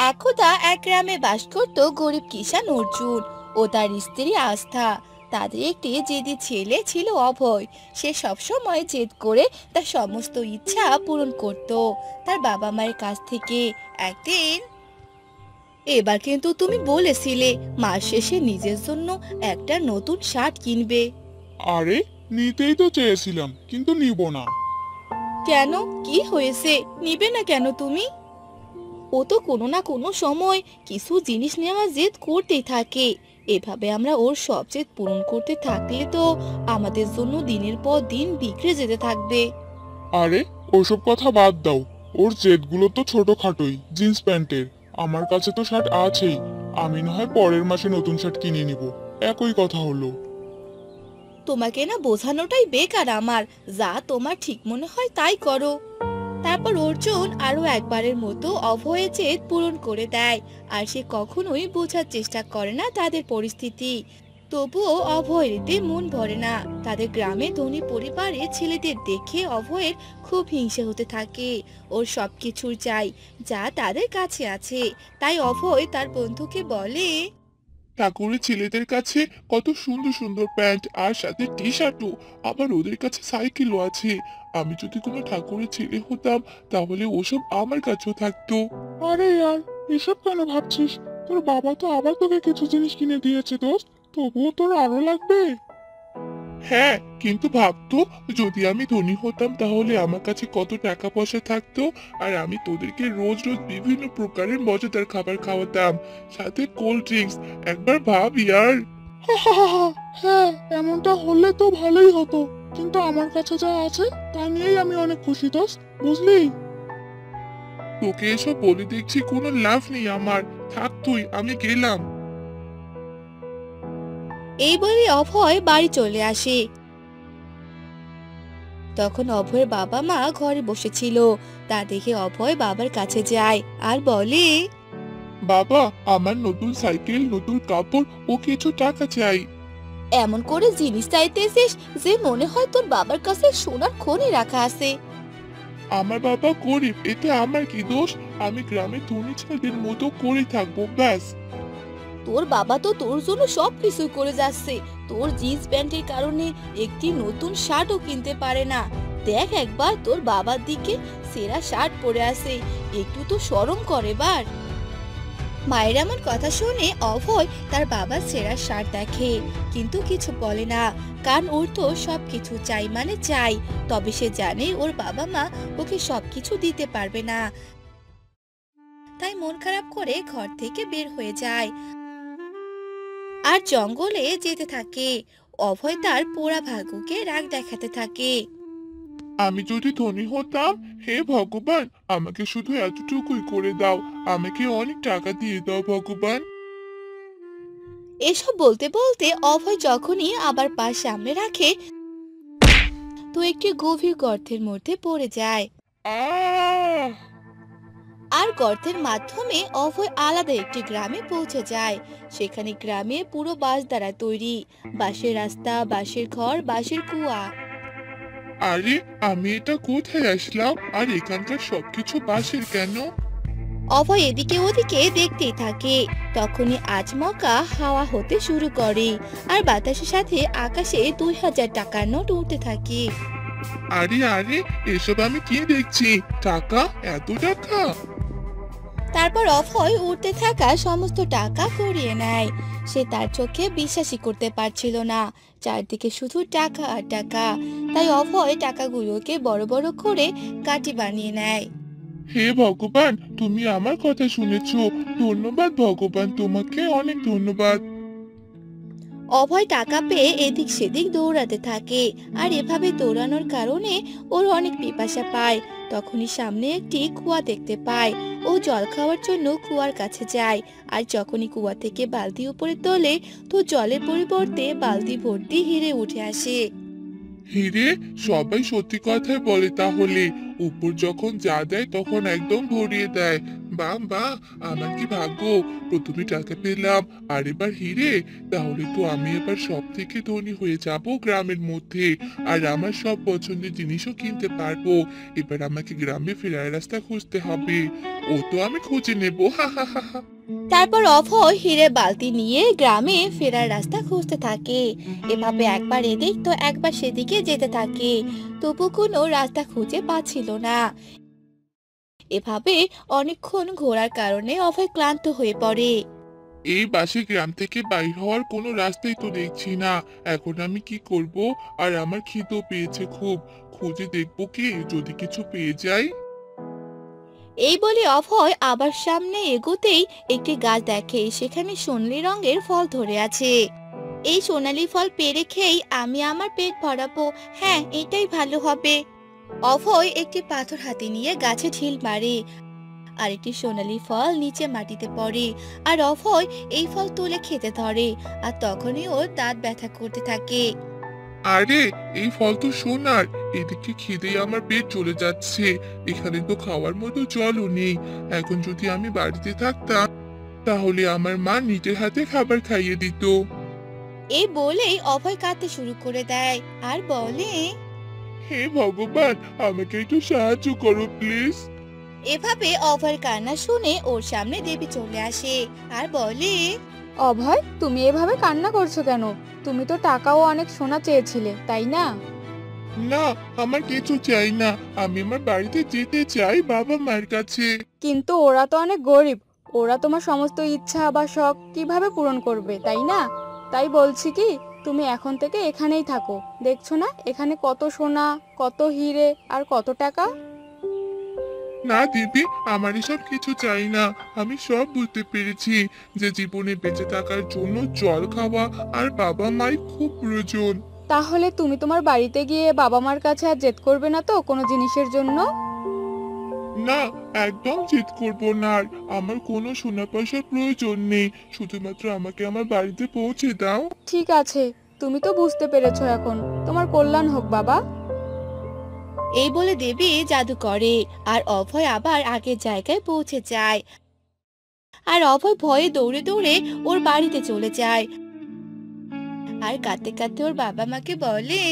একদা এক গ্রামে বাস করত গরিব কিষান অর্জুন ও তার স্ত্রী আস্থা। তাদের একটি জেদি ছেলে ছিল অভয়। সে সবসময় জেদ করে তার সমস্ত ইচ্ছা পূরণ করত তার বাবা মায়ের কাছ থেকে। একদিন, এবার কিন্তু তুমি বলেছিলে মাস শেষে নিজের জন্য একটা নতুন শার্ট কিনবে। আরে, নিতেই তো চেয়েছিলাম কিন্তু নিব না। কেন, কি হয়েছে? নিবে না কেন তুমি? ও তো কোনো না কোনো সময় কিছু জিনিস নেওয়ার জেদ করতেই থাকে। এভাবে আমরা ওর সব জেদ পূরণ করতে থাকলে তো আমাদের জন্য দিনের পর দিন বিগড়ে যেতে থাকবে। আরে, ওসব কথা বাদ দাও। ওর জেদগুলো তো ছোটখাটোই, জিন্স প্যান্টের। আমার কাছে তো শার্ট আছেই। আমি না হয় পরের মাসে নতুন শার্ট কিনে নিব। একই কথা হলো। তোমাকে না বোঝানোটাই বেকার আমার। যা তোমার ঠিক মনে হয় তাই করো। তারপর অর্জুন আরো একবারের মতো অভয়ের জেদ পূরণ করে দেয়। আর সে কখনোই বোঝার চেষ্টা করে না তাদের পরিস্থিতি। তবুও অভয়ের এতে মন ভরে না। তাদের গ্রামে ধনী পরিবারের ছেলেদের দেখে অভয়ের খুব হিংসা হতে থাকে। ওর সবকিছুর চাই যা তাদের কাছে আছে। তাই অভয় তার বন্ধুকে বলে, ঠাকুরের ছেলেদের কাছে কত সুন্দর সুন্দর প্যান্ট আর সাথে টি শার্টও, আবার ওদের কাছে সাইকেলও আছে। আমি যদি কোনো ঠাকুরের ছেলে হতাম তাহলে ওসব আমার কাছেও থাকতো। আরে ইয়ার, এসব কেন ভাবছিস? তোর বাবা তো আবার তোকে কিছু জিনিস কিনে দিয়েছে দোস্ত। তবুও তোর আরো লাগবে। হ্যাঁ, কিন্তু ভাবতো, যদি আমি ধনী হতাম তাহলে আমার কাছে কত টাকা পয়সা থাকতো। আর আমি তোদেরকে রোজ রোজ বিভিন্ন প্রকারের মজাদার খাবার খাওয়াতাম, সাথে কোল্ড ড্রিঙ্কস। একবার ভাব ইয়ার। হ্যাঁ, এমনটা হলে তো ভালোই হতো। কিন্তু আমার কাছে যা আছে তা নিয়েই আমি অনেক খুশি দোস্ত, বুঝলি? তোকে এসব বলে দেখছি কোনো লাভ নেই আমার। থাক তুই, আমি গেলাম। এই বলে অভয় বাড়ি চলে আসে। তখন অভয়ের বাবা মা ঘরে বসেছিল। তা দেখে অভয় বাবার কাছে যায় আর বলে, বাবা, আমার নতুন সাইকেল, নতুন কাপড় ও কিছু টাকা চাই। এমন করে জিনিস চাইতেছিস যে মনে হয় তোর বাবার কাছে সোনার খনি রাখা আছে। আমার বাবা গরিব, এতে আমার কি দোষ? আমি গ্রামে ধনী ছেলেদের মতো করে থাকবো, ব্যাস। তোর বাবা তো তোর জন্য সব কিছুই করে যাচ্ছে। তোর জিন্স প্যান্টের কারণে একটি নতুন শার্টও কিনতে পারে না। দেখ একবার তোর বাবার দিকে, সেরা শার্ট পরে আছে। একটু তো শরম করে এবার। মায়ের এমন কথা শুনে অভয় তার বাবার ছেঁড়া শার্ট দেখে, কিন্তু কিছু বলে না। কারণ ওর তো সবকিছু চাই মানে চাই। তবে সে জানে ওর বাবা মা ওকে সবকিছু দিতে পারবে না। তাই মন খারাপ করে ঘর থেকে বের হয়ে যায় আর জঙ্গলে যেতে থাকে। অভয় তার পোড়া ভাগ্যকে রাগ দেখাতে থাকে। আমি যদি ধনী হতাম, হে ভগবান, আমাকে শুধু এতটুকুই করে দাও। আমাকে অনেক টাকা দিয়ে দাও ভগবান। এসব বলতে বলতে অভয় যখনই আবার পা সামনে রাখে, তো একটি গভীর গর্তের মধ্যে পড়ে যায়। আহ আর গর্তের মাধ্যমে অভয় আলাদা একটি গ্রামে পৌঁছে যায়। সেখানে গ্রামে পুরো বাঁশ দ্বারা তৈরি। বাঁশের রাস্তা, বাঁশের ঘর, বাঁশের কুয়া। আরে, আমি এটা কোথায় আসলাম? আর এখানকার সবকিছু বাঁশের কেন? অভয় এদিকে ওদিকে দেখতেই থাকে। তখনই আচমকা হাওয়া হতে শুরু করে আর বাতাসের সাথে আকাশে 2000 টাকার নোট উঠতে থাকে। আরে আরে, এসব আমি কি দেখছি? টাকা, এত টাকা! তারপর অভয় উঠতে থাকা সমস্ত টাকা কুড়িয়ে নেয়। সে তার চোখে বিশ্বাসই করতে পারছিল না। চারদিকে শুধু টাকা আর টাকা। তাই অভয় টাকাগুলোকে বড় বড় করে কাঠি বানিয়ে নেয়। হে ভগবান, তুমি আমার কথা শুনেছো। ধন্যবাদ ভগবান, তোমাকে অনেক ধন্যবাদ। অভয় টাকা পেয়ে এদিক সেদিক দৌড়াতে থাকে। আর এভাবে দৌড়ানোর কারণে ওর অনেক পিপাসা পায়। তখনই সামনে একটি কুয়া দেখতে পায়। ও জল খাওয়ার জন্য কুয়ার কাছে যায়। আর যখনই কুয়া থেকে বালতি উপরে তোলে, তো জলের পরিবর্তে বালতি ভর্তি হিরে উঠে আসে। হিরে? সবাই সত্যি কথাই বলে তাহলে। উপর যখন যা দেয় তখন একদম ভরিয়ে দেয়। বাহ বাহ, আমার কি ভাগ্য! প্রথমে টাকা পেলাম, আর এবার হিরে। তাহলে তো আমি এবার সব থেকে ধনী হয়ে যাব গ্রামের মধ্যে, আর আমার সব পছন্দের জিনিসও কিনতে পারবো। এবার আমাকে গ্রামে ফেরার রাস্তা খুঁজতে হবে। ও তো আমি খুঁজে নেবো, হা হা হা হা। তারপর অভয় হীরে বালতি নিয়ে গ্রামে ফেরার রাস্তা খুঁজতে থাকে। এভাবে একবার এদিক তো একবার সেদিকে যেতে থাকে, তবু কোনো রাস্তা খুঁজে পাচ্ছিল না। এভাবে অনেকক্ষণ ঘোরার কারণে অভয় ক্লান্ত হয়ে পড়ে। এই বাসে গ্রাম থেকে বাইর হওয়ার কোনো রাস্তাই তো দেখছি না। এখন আমি কি করব? আর আমার খিদেও পেয়েছে খুব। খুঁজে দেখবো কি, যদি কিছু পেয়ে যাই। এই বলে অভয় আবার সামনে এগোতেই একটি গাছ দেখে, সেখানে সোনালী রঙের ফল ধরে আছে। এই সোনালী ফল পেড়ে খেয়েই আমি আমার পেট ভরাবো। হ্যাঁ, এটাই ভালো হবে। অভয় একটি পাথর হাতে নিয়ে গাছে ঢিল মারে, আর একটি সোনালী ফল নিচে মাটিতে পড়ে। আর অভয় এই ফল তুলে খেতে ধরে, আর তখনই ওর দাঁত ব্যথা করতে থাকে। আরে, এই ফল তো সোনার। এদিকে খিদেই আমার পেট চলে যাচ্ছে। এখানে তো খাওয়ার মতো জলও নেই। এখন যদি আমি বাড়িতে থাকতাম, তাহলে আমার মা নিজের হাতে খাবার খাইয়ে দিত। এই বলেই অভয় কাঁদতে শুরু করে দেয় আর বলে, হে ভগবান, আমাকে একটু সাহায্য করো প্লিজ। এভাবে অভয়ের কান্না শুনে ওর সামনে দেবী চলে আসে আর বলে, অভয়, তুমি এভাবে কান্না করছো কেন? তুমি তো টাকাও অনেক সোনা চেয়েছিলে, তাই না? না, আমার কিছু চাই না। আমি আমার বাড়িতে যেতে চাই, বাবা মার কাছে। কিন্তু ওরা তো অনেক গরিব। ওরা তোমার সমস্ত ইচ্ছা বা শখ কিভাবে পূরণ করবে, তাই না? তাই বলছি কি, তুমি এখন থেকে এখানেই থাকো। দেখছো না এখানে কত সোনা, কত হিরে আর কত টাকা। না দিদি, আমার এসব কিছু চাই না। আমি সব বুঝতে পেরেছি যে জীবনে বেঁচে থাকার জন্য জল খাওয়া আর বাবা মায়ের খুব প্রয়োজন। তাহলে তুমি তোমার বাড়িতে গিয়ে বাবা মার কাছে আর জেদ করবে না তো কোনো জিনিসের জন্য? না, একদম জিদ করবো না আর। আমার কোনো সোনা পয়সার প্রয়োজন নেই। শুধুমাত্র আমাকে আমার বাড়িতে পৌঁছে দাও। ঠিক আছে, তুমি তো বুঝতে পেরেছো এখন। তোমার কল্যাণ হোক বাবা। এই বলে দেবী জাদু করে, আর অভয় আবার আগের জায়গায় পৌঁছে যায়। আর অভয় ভয়ে দৌড়ে দৌড়ে ওর বাড়িতে চলে যায়, আর কাঁদতে কাঁদতে ওর বাবা মাকে বলে,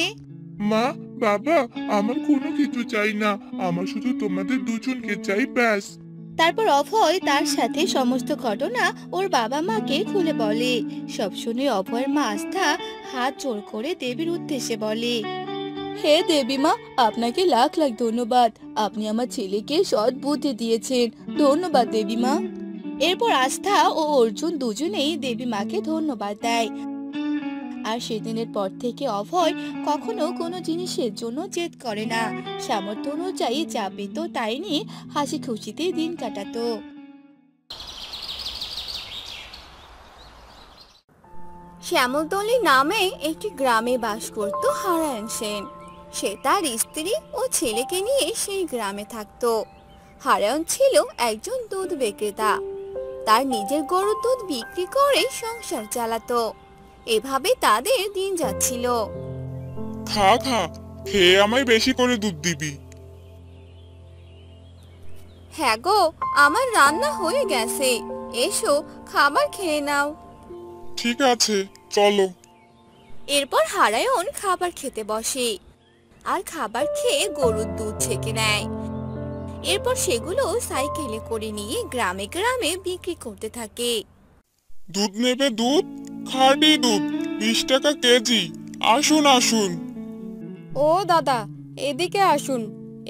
মা, বাবা, আমার কোনো কিছু চাই না। আমার শুধু তোমাদের দুজনকে চাই, ব্যাস। তারপর অভয় তার সাথে সমস্ত ঘটনা ওর বাবা মাকে খুলে বলে। সব শুনে অভয়ের মা আস্থা হাত জোড় করে দেবীর উদ্দেশ্যে বলে, হে দেবী মা, আপনাকে লাখ লাখ ধন্যবাদ। আপনি আমার ছেলেকে সৎ বুদ্ধি দিয়েছেন। ধন্যবাদ দেবী মা। এরপর আস্থা ও অর্জুন দুজনেই দেবী মাকে ধন্যবাদ দেয়। আর সেদিনের পর থেকে অভয় কখনো কোনো জিনিসের জন্য জেদ করে না। সামর্থ্য অনুযায়ী যা পেত তাই নিয়ে হাসি খুশিতে দিন কাটাতো। শ্যামলতলী নামে একটি গ্রামে বাস করত হারায়ণ সেন। সে তার স্ত্রী ও ছেলেকে নিয়ে সেই গ্রামে থাকতো। হারায়ণ ছিল একজন দুধ বিক্রেতা। তার নিজের গরুর দুধ বিক্রি করে সংসার চালাতো। এভাবে তাদের দিন যাচ্ছিল। খা খা, খেয়ে আমায় বেশি করে দুধ দিবি। হ্যাঁ গো, আমার রান্না হয়ে গেছে। এসো, খাবার খেয়ে নাও। ঠিক আছে, চলো। এরপর হারায়ণ খাবার খেতে বসে, আর খাবার খেয়ে গরুর দুধ ছেঁকে নেয়। এরপর সেগুলো সাইকেলে করে নিয়ে গ্রামে গ্রামে বিক্রি করতে থাকে। দুধ নেবে? দুধ, খাঁটি দুধ, 20 টাকা কেজি। আসুন আসুন। ও দাদা, এদিকে আসুন।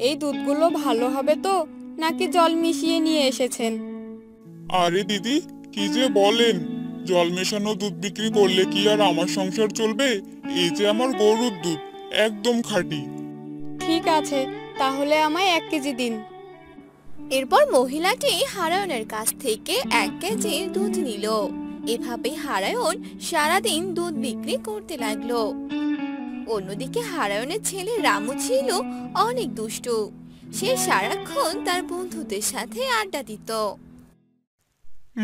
এই দুধগুলো ভালো হবে তো, নাকি জল মিশিয়ে নিয়ে এসেছেন? আরে দিদি, কি যে বলেন! জল মেশানো দুধ বিক্রি করলে কি আর আমার সংসার চলবে? এই যে আমার গরুর দুধ, একদম খাঁটি। ঠিক আছে, তাহলে আমায় 1 কেজি দিন। এরপর মহিলাটি হারায়ণের কাছ থেকে 1 কেজি দুধ নিল। এভাবে হারায়ণ সারাদিন দুধ বিক্রি করতে লাগলো। অন্যদিকে হারায়ণের ছেলে রামু ছিল অনেক দুষ্টু। সে সারাক্ষণ তার বন্ধুদের সাথে আড্ডা দিত।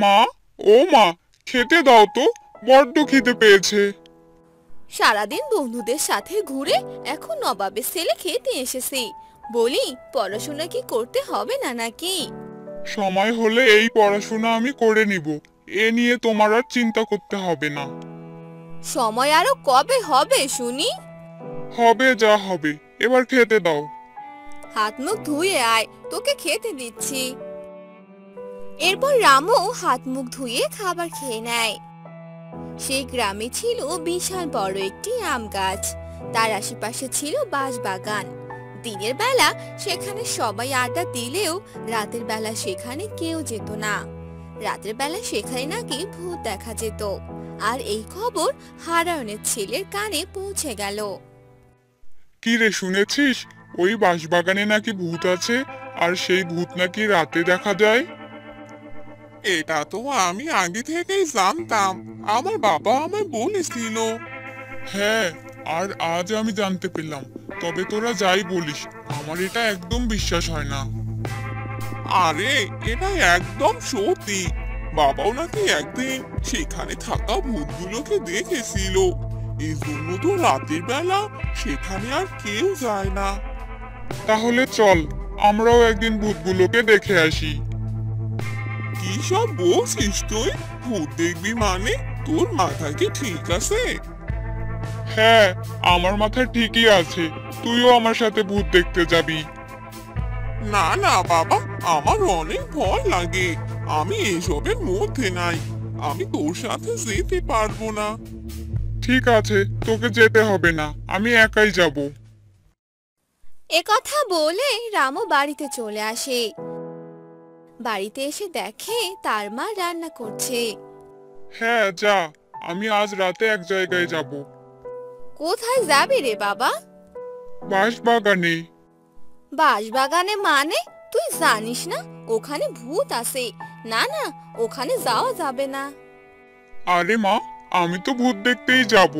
মা, ও মা, খেতে দাও তো, বড্ড খিদে পেয়েছে। সারাদিন বন্ধুদের সাথে ঘুরে এখন নবাবের ছেলে খেতে এসেছে। বলি, পড়াশোনা কি করতে হবে না নাকি? সময় হলে এই পড়াশোনা আমি করে নিব। এ নিয়ে তোমার আর চিন্তা করতে হবে না। সময় আরো কবে হবে শুনি? হবে যা হবে, এবার খেতে দাও। হাত মুখ ধুয়ে আয়, তোকে খেতে দিচ্ছি। এরপর রামু হাত মুখ ধুয়ে খাবার খেয়ে নেয়। সেই গ্রামে ছিল বিশাল বড় একটি আম গাছ। তার আশেপাশে ছিল বাঁশবাগান। দিনের বেলা সেখানে সবাই আড্ডা দিলেও রাতের বেলা সেখানে কেউ যেত না। রাতের বেলা সেখানে নাকি ভূত দেখা যেত। আর এই খবর হারায়নের ছেলের কানে পৌঁছে গেল। কি রে, শুনেছিস ওই বাঁশবাগানে নাকি ভূত আছে, আর সেই ভূত নাকি রাতে দেখা যায়? এটা তো আমি আগে থেকেই জানতাম, আমার বাবা আমায় বলেছিল। হ্যাঁ, আর আজ আমি জানতে পেলাম। তবে তোরা যাই বলিস, আমার এটা একদম বিশ্বাস হয় না। আরে এটা একদম সত্যি, বাবাও নাকি একদিন সেখানে থাকা ভূতগুলোকে দেখেছিল। এই জন্য তো রাতের বেলা সেখানে আর কেউ যায় না। তাহলে চল, আমরাও একদিন ভূতগুলোকে দেখে আসি। কি সব বলছিস তুই? ভূত দেখবি মানে? তোর মাথা কি ঠিক আছে? হ্যাঁ, আমার মাথা ঠিকই আছে। তুইও আমার সাথে ভূত দেখতে যাবি? না না বাবা, আমার অনেক ভয় লাগে। আমি এসবের মধ্যে নাই। আমি তোর সাথে যেতে পারবো না। ঠিক আছে, তোকে যেতে হবে না, আমি একাই যাব। একথা বলে রামু বাড়িতে চলে আসে। বাড়িতে এসে দেখে তার মা রান্না করছে। হ্যাঁ যা, আমি আজ রাতে এক জায়গায় যাব। কোথায় যাবি রে বাবা? বাঁশবাগানে। বাঁশবাগানে মানে? তুই জানিস না ওখানে ভূত আছে? না না, ওখানে যাওয়া যাবে না। আরে মা, আমি তো ভূত দেখতেই যাব।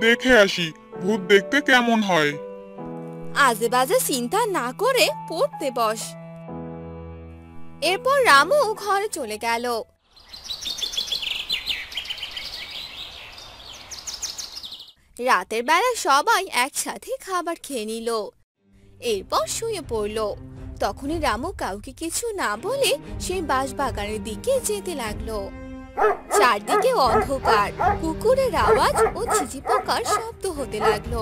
দেখে আসি ভূত দেখতে কেমন হয়। আজে বাজে চিন্তা না করে পড়তে বস। এরপর রামু ঘরে চলে গেল। রাতের বেলা সবাই একসাথে খাবার খেয়ে নিল। এরপর শুয়ে পড়ল। তখনই রামু কাউকে কিছু না বলে সেই বাঁশবাগানের দিকে যেতে লাগলো। চারদিকে অন্ধকার, কুকুরের আওয়াজ ও ঝিঝি পোকার শব্দ হতে লাগলো।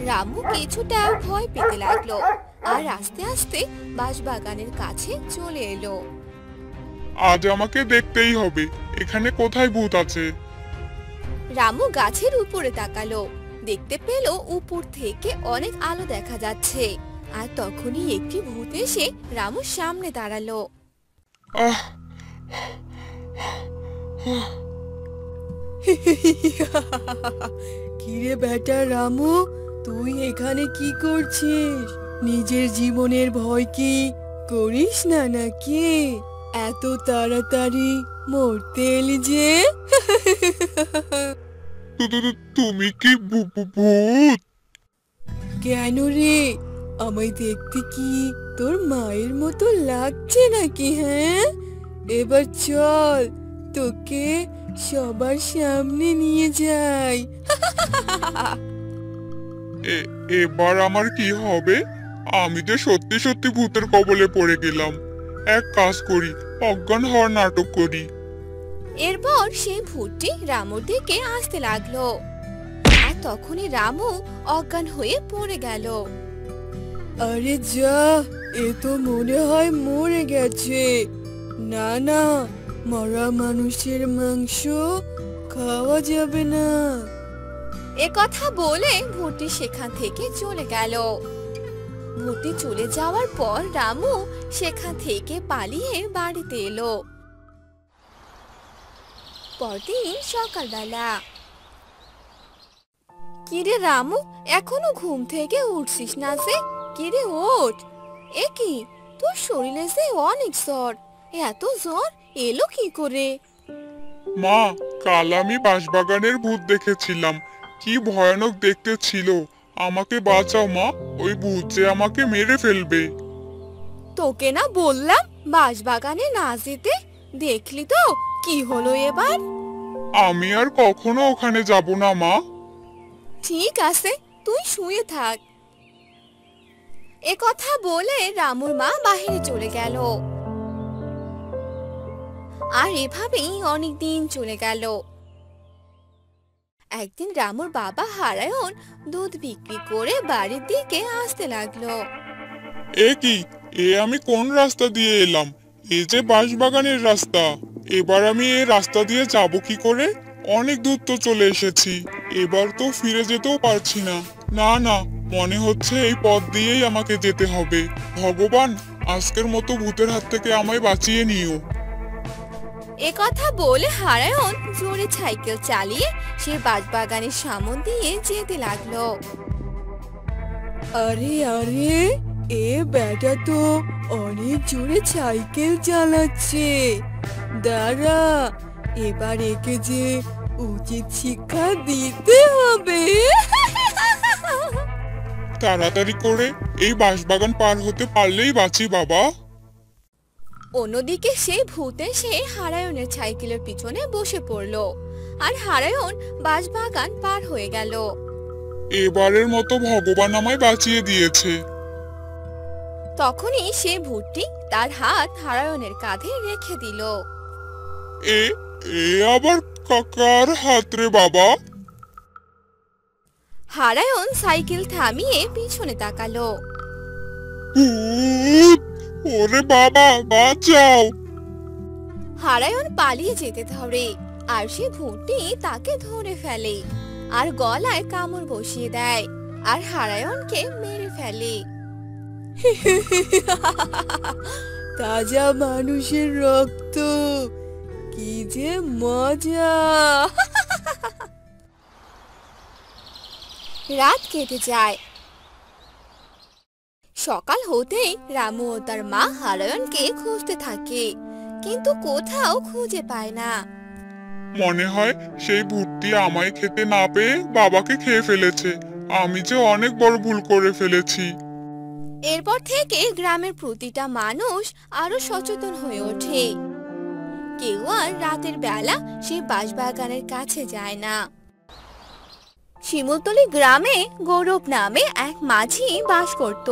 রামু কিছুটা ভয় পেতে লাগলো আর আস্তে আস্তে বাঁশবাগানের কাছে চলে এলো। আজ আমাকে দেখতেই হবে, এখানে কোথায় ভূত আছে। রামু গাছের উপরে তাকালো। দেখতে পেল উপর থেকে অনেক আলো দেখা যাচ্ছে। আর তখনই একটি ভূত এসে রামুর সামনে দাঁড়ালো। আহ কিরে বেটা রামু, তুই এখানে কি করছিস? নিজের জীবনের ভয় কি করিস না নাকি? এত তাড়াতাড়ি মরতে এলি যে? তুমি কি ভূত? কেন রে, আমায় দেখতে কি তোর মায়ের মতো লাগছে নাকি? হ্যাঁ, এবার চল, তোকে সবার সামনে নিয়ে যাই। এবার আমার কি হবে? আমি যে সত্যি সত্যি ভূতের কবলে পড়ে গেলাম। এক কাজ করি, অজ্ঞান হওয়ার নাটক করি। এরপর সেই ভূতটি রামুর দিকে আসতে লাগলো। আর তখনই রামু অজ্ঞান হয়ে পড়ে গেল। আরে যা, এ তো মনে হয় মরে গেছে। না না, মরা মানুষের মাংস খাওয়া যাবে না। একথা বলে ভূতটি সেখান থেকে চলে গেল। ভূতটি চলে যাওয়ার পর রামু সেখান থেকে পালিয়ে বাড়িতে এলো। পরদিন সকালবেলা। কিরে রামু, এখনো ঘুম থেকে উঠছিস না যে? কিরে ওঠ। এ কি, তোর শরীরে যে অনেক জ্বর। এত জ্বর এলো কি করে? মা, কাল আমি বাঁশবাগানের ভূত দেখেছিলাম। কি ভয়ানক দেখতে ছিল। আমাকে বাঁচাও মা, ওই ভূত যে আমাকে মেরে ফেলবে। তোকে না বললাম বাঁশবাগানে না যেতে? দেখলি তো কি হলো এবার? আমি আর কখনো ওখানে যাব না মা। ঠিক আছে, তুই শুয়ে থাক। একথা বলে রামুর মা বাহিরে চলে গেল। আর এভাবেই অনেক দিন চলে গেল। একদিন রামুর বাবা হারায়ন দুধ বিক্রি করে বাড়ির দিকে আসতে লাগলো। এ কি, আমি কোন রাস্তা দিয়ে এলাম? এই যে বাঁশবাগানের রাস্তা, এবার আমি এই রাস্তা দিয়ে যাব কি করে? অনেক দূর তো চলে এসেছি, এবার তো ফিরে যেতেও পারছি না। না না, মনে হচ্ছে এই পথ দিয়েই আমাকে যেতে হবে। ভগবান, আজকের মতো ভূতের হাত থেকে আমায় বাঁচিয়ে নিও। এ কথা বলে হারায়ন জোরে সাইকেল চালিয়ে সে বাঁশবাগানের সামন দিয়ে যেতে লাগলো। আরে আরে, এ বেটা তো অনেক জোরে সাইকেল চালাচ্ছে। দাঁড়া, এবার একে যে উচিত শিক্ষা দিতে হবে। তাড়াতাড়ি করে এই বাঁশবাগান পার হতে পারলেই বাঁচি বাবা। অন্যদিকে সেই ভূত এসে হারায়নের সাইকেলের পিছনে বসে পড়লো আর হারায়ন বাঁশবাগান পার হয়ে গেল। এবারের মতো ভগবান আমায় বাঁচিয়ে দিয়েছে। তখনই সে ভূতটি তার হাত হারায়নের কাঁধে রেখে দিল। এ এ আবার কাকার হাত রে বাবা? হারায়ন সাইকেল থামিয়ে পিছনে তাকালো। ভূত! ওরে বাবা, বাঁচাও! হারায়ন পালিয়ে যেতে ধরে আর সে ভূতটি তাকে ধরে ফেলে আর গলায় কামড় বসিয়ে দেয় আর হারায়নকে মেরে ফেলে। তাজা মানুষের রক্ত, কি যে মজা! রাত কেটে যায়। সকাল হতেই রামু ও তার মা হারায়নকে খুঁজতে থাকে, কিন্তু কোথাও খুঁজে পায় না। মনে হয় সেই ভূতটি আমায় খেতে না পেয়ে বাবাকে খেয়ে ফেলেছে। আমি যে অনেক বড় ভুল করে ফেলেছি। এরপর থেকে গ্রামের প্রতিটা মানুষ আরো সচেতন হয়ে ওঠে। কেউ আর রাতের বেলা সেই বাঁশবাগানের কাছে যায় না। শিমুলতলি গ্রামে গৌরব নামে এক মাঝি বাস করত।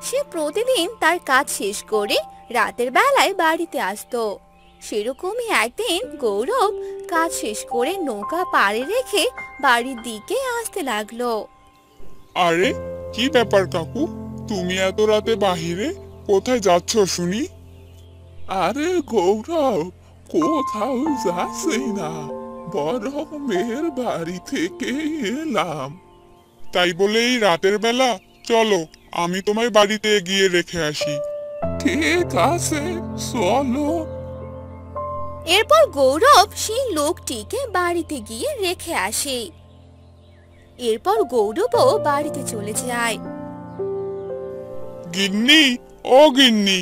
সে প্রতিদিন তার কাজ শেষ করে রাতের বেলায় বাড়িতে আসতো। সেরকমই একদিন গৌরব কাজ শেষ করে নৌকা পাড়ে রেখে বাড়ির দিকে আসতে লাগলো। আরে, কি ব্যাপার কাকু, তুমি এত রাতে বাহিরে কোথায় যাচ্ছ শুনি? আরে গৌরব, কোথাও যাচ্ছি না, বরং মেয়ের বাড়ি থেকে এলাম। তাই বলে এই রাতের বেলা? চলো, আমি তোমায় বাড়িতে গিয়ে রেখে আসি। ঠিক আছে, চলো। এরপর গৌরব সেই লোকটিকে বাড়িতে গিয়ে রেখে আসে। এরপর গৌরবও বাড়িতে চলে যায়। গিন্নি, ও গিন্নি!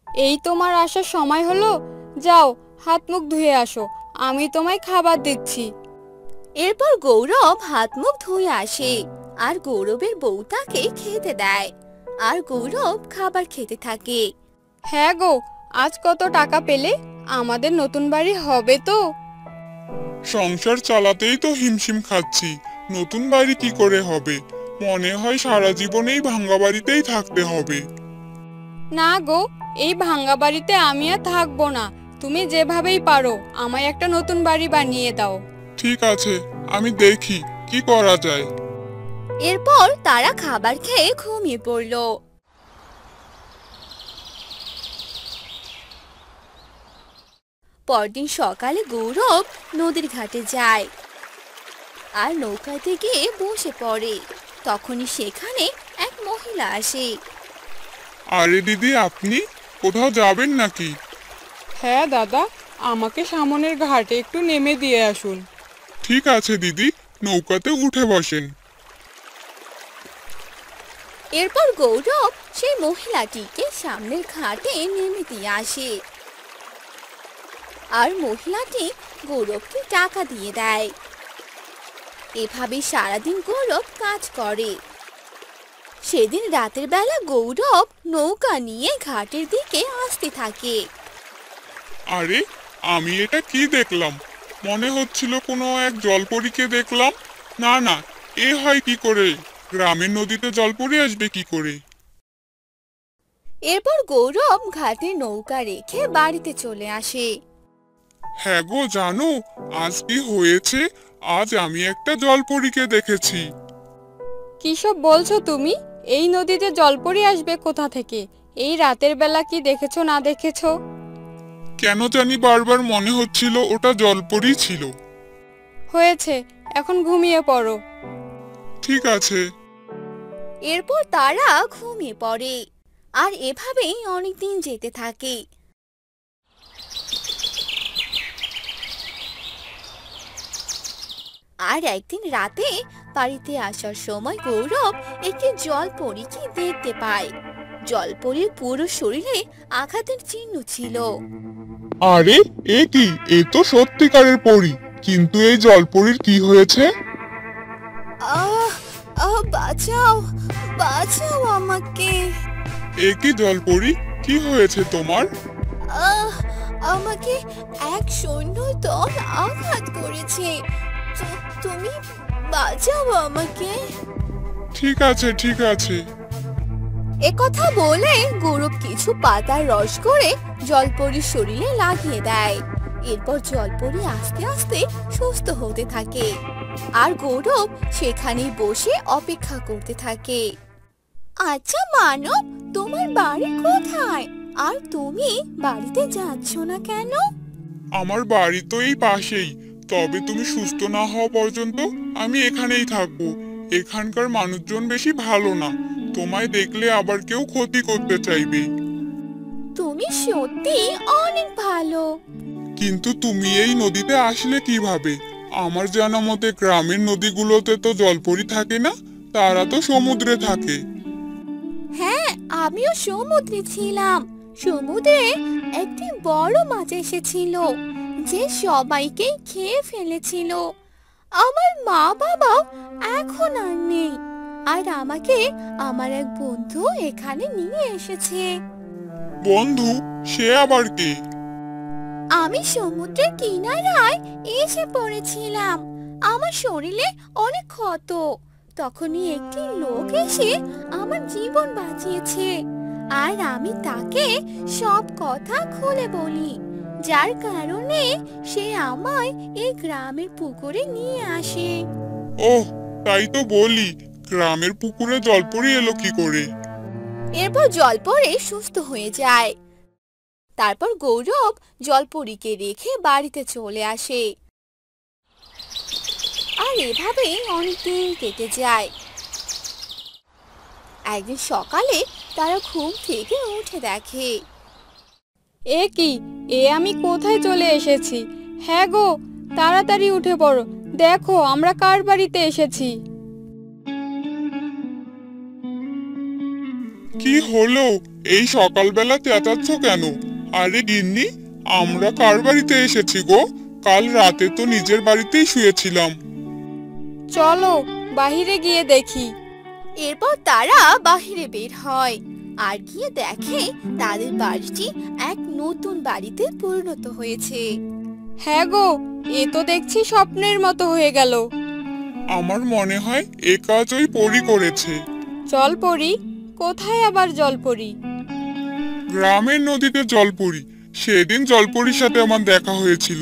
এই তোমার আসার সময় হলো, যাও হাত মুখ ধুয়ে আসো, আমি তোমায় খাবার দিচ্ছি। এরপর গৌরব হাত মুখ ধুয়ে আসে আর গৌরবের বউ তাকে খেতে দেয় আর গৌরব খাবার খেতে থাকে। হ্যাঁ গো, আজ কত টাকা পেলে? আমাদের নতুন বাড়ি হবে তো? সংসার চালাতেই তো হিমশিম খাচ্ছি, নতুন বাড়ি কি করে হবে? মনে হয় সারা জীবনেই ভাঙ্গা বাড়িতেই থাকতে হবে। না গো, এই ভাঙ্গা বাড়িতে আমি আর থাকবো না। তুমি যেভাবেই পারো আমায় একটা নতুন বাড়ি বানিয়ে দাও। ঠিক আছে, আমি দেখি কি করা যায়। এরপর তারা খাবার খেয়ে ঘুমিয়ে পড়ল। পরদিন সকালে গৌরব নদীর ঘাটে যায় আর নৌকাতে গিয়ে বসে পড়ে। তখনই সেখানে এক মহিলা আসে। আরে দিদি, আপনি কোথাও যাবেন নাকি? হ্যাঁ দাদা, আমাকে সামনের ঘাটে একটু নেমে দিয়ে আসুন। ঠিক আছে দিদি, নৌকাতে উঠে বসেন। এরপর গৌরব সেই মহিলাটিকে সামনের ঘাটে নেমে দিয়ে আসে আর মহিলাটি গৌরবকে টাকা দিয়ে দেয়। এভাবে সারাদিন গৌরব কাজ করে। সেদিন রাতের বেলা গৌরব নৌকা নিয়ে ঘাটের দিকে আসতে থাকে। আরে, আমি এটা কি দেখলাম? মনে হচ্ছিল কোনো এক জলপরীকে দেখলাম। না না, এ হয় কি করে? গ্রামের নদীতে জলপরী আসবে কি করে? এরপর গৌরব ঘাটে নৌকা রেখে বাড়িতে চলে আসে। হ্যাঁ গো, জানো আজ কি হয়েছে? আজ আমি একটা জলপরীকে দেখেছি। কি সব বলছো তুমি? এই নদীতে জলপরি আসবে কোথা থেকে? এই রাতের বেলা কি দেখেছো না দেখেছো? কেন জানি বারবার মনে হচ্ছিল ওটা জলপরী ছিল। হয়েছে, এখন ঘুমিয়ে পড়ো। ঠিক আছে। এরপর তারা ঘুমিয়ে পড়ে। আর এভাবেই অনেকদিন যেতে থাকে। আর একদিন রাতে বাড়িতে আসার সময় গৌরব একটি জলপরীকে দেখতে পায়। জলপরীর পুরো শরীরে আঘাতের চিহ্ন ছিল। আরে এ কি? এ তো সত্যিকারের পরী, কিন্তু এই জলপরীর কি হয়েছে? আহ আহ বাঁচাও, বাঁচাও আমাকে। এ কি জলপরী, কি হয়েছে তোমার? আহ আমাকে এক সৈন্যদল আঘাত করেছে। তুমি বাঁচাও আমাকে। ঠিক আছে ঠিক আছে। একথা বলে গৌরব কিছু পাতার রস করে জলপরীর শরীরে লাগিয়ে দেয়। এরপর জলপরী আস্তে আস্তে সুস্থ হতে থাকে। আর গৌরব সেখানেই বসে অপেক্ষা করতে থাকে। আচ্ছা মানব, তোমার বাড়ি কোথায়? আর তুমি বাড়িতে যাচ্ছ না কেন? আমার বাড়ি তো এই পাশেই, তবে তুমি সুস্থ না হওয়া পর্যন্ত আমি এখানেই থাকবো। এখানকার মানুষজন বেশি ভালো না, তোমায় দেখলে আবার কেউ ক্ষতি করতে চাইবে। তুমি সত্যি অনেক ভালো। কিন্তু তুমি এই নদীতে আসলে কিভাবে? আমার জানা মতে গ্রামের নদীগুলোতে তো জলপরী থাকে না, তারা তো সমুদ্রে থাকে। হ্যাঁ, আমিও সমুদ্রে ছিলাম। সমুদ্রে একটি বড় মাছ এসেছিল যে সবাইকে খেয়ে ফেলেছিল। আমার মা বাবাও এখন আর নেই। আর আমাকে আমার এক বন্ধু এখানে নিয়ে এসেছে। বন্ধু? সে আবার কে? আমি সমুদ্রের কিনারায় এসে পড়েছিলাম। আমার শরীরে অনেক ক্ষত। তখনই একটি লোক এসে আমার জীবন বাঁচিয়েছে। আর আমি তাকে সব কথা খুলে বলি, যার কারণে সে আমায় এই গ্রামের পুকুরে নিয়ে আসে। ওহ, তাই তো বলি, গ্রামের পুকুরে জলপরী এলো কি করে? এরপর জলপরি সুস্থ হয়ে যায়। তারপর গৌরব জলপরীকে রেখে বাড়িতে চলে আসে। আর এভাবেই অনেকদিন কেটে যায়। একদিন সকালে তারা ঘুম থেকে উঠে দেখে। এ কি? আমি কোথায় চলে এসেছি? হ্যাঁ গো, তাড়াতাড়ি উঠে পড়ো। দেখো আমরা কার বাড়িতে এসেছি। কি হলো? এই সকালবেলা চেঁচাচ্ছ কেন? আরে গিন্নি, আমরা কার বাড়িতে এসেছি গো? কাল রাতে তো নিজের বাড়িতেই শুয়েছিলাম। চলো বাহিরে গিয়ে দেখি। এরপর তারা বাহিরে বের হয়। আর গিয়ে দেখে তাদের বাড়িটি এক নতুন বাড়িতে পরিণত হয়েছে। হ্যাঁ গো, এ তো দেখছি স্বপ্নের মতো হয়ে গেল। আমার মনে হয় এ কাজ ওই পরী করেছে। জলপরি? কোথায় আবার জলপরি? গ্রামের নদীতে জলপরী। সেদিন জলপরীর সাথে আমার দেখা হয়েছিল।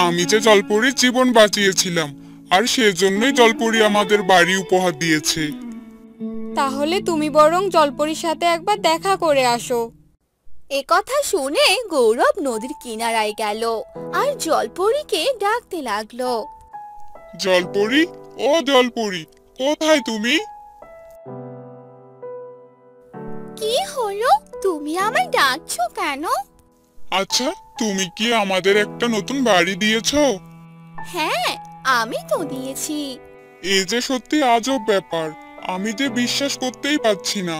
আমি যে জলপরীর জীবন বাঁচিয়েছিলাম, আর সেজন্যই জলপরী আমাদের বাড়ি উপহার দিয়েছে। তাহলে তুমি বরং জলপরির সাথে একবার দেখা করে আসো। একথা শুনে গৌরব নদীর কিনারায় গেল আর জলপরীকে ডাকতে লাগলো। জলপরী, ও জলপরী, কোথায় তুমি? কি হলো, তুমি আমায় ডাকছো কেন? আচ্ছা, তুমি কি আমাদের একটা নতুন বাড়ি দিয়েছো? হ্যাঁ, আমি তো দিয়েছি। এ যে সত্যি আজব ব্যাপার, আমি যে বিশ্বাস করতেই পারছি না।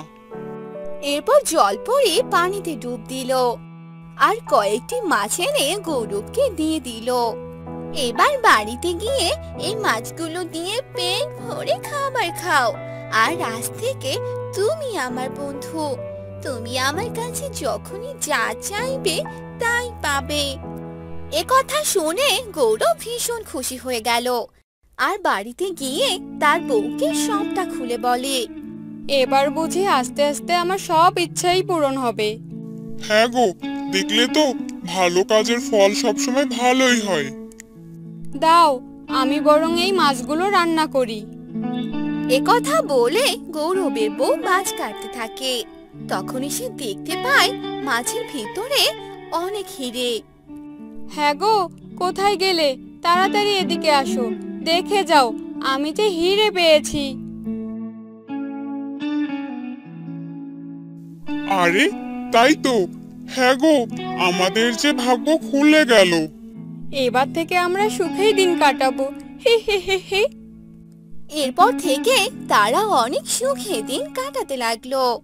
এরপর জলপরি পানিতে ডুব দিল আর কয়েকটি মাছ এনে গৌরবকে দিয়ে দিল। এবার বাড়িতে গিয়ে এই মাছগুলো দিয়ে পেট ভরে খাবার খাও। আর আজ থেকে তুমি আমার বন্ধু। তুমি আমার কাছে যখনই যা চাইবে তাই পাবে। একথা শুনে গৌরব ভীষণ খুশি হয়ে গেল আর বাড়িতে গিয়ে তার বউকে সবটা খুলে বলে। এবার বুঝি আস্তে আস্তে আমার সব ইচ্ছাই পূরণ হবে। হ্যাঁ গো, দেখলে তো ভালো কাজের ফল সবসময় ভালোই হয়। দাও, আমি বরং এই মাছগুলো রান্না করি। একথা বলে গৌরবের বউ মাছ কাটতে থাকে। তখনই সে দেখতে পায় মাছের ভিতরে অনেক হিরে। হ্যাঁ গো, কোথায় গেলে? তাড়াতাড়ি এদিকে আসো, দেখে যাও আমি যে হিরে পেয়েছি। আরে তাই তো, হ্যাঁ গো, আমাদের যে ভাগ্য খুলে গেল। এবার থেকে আমরা সুখেই দিন কাটাবো, হি হি হি হি। এরপর থেকে তারা অনেক সুখে দিন কাটাতে লাগলো।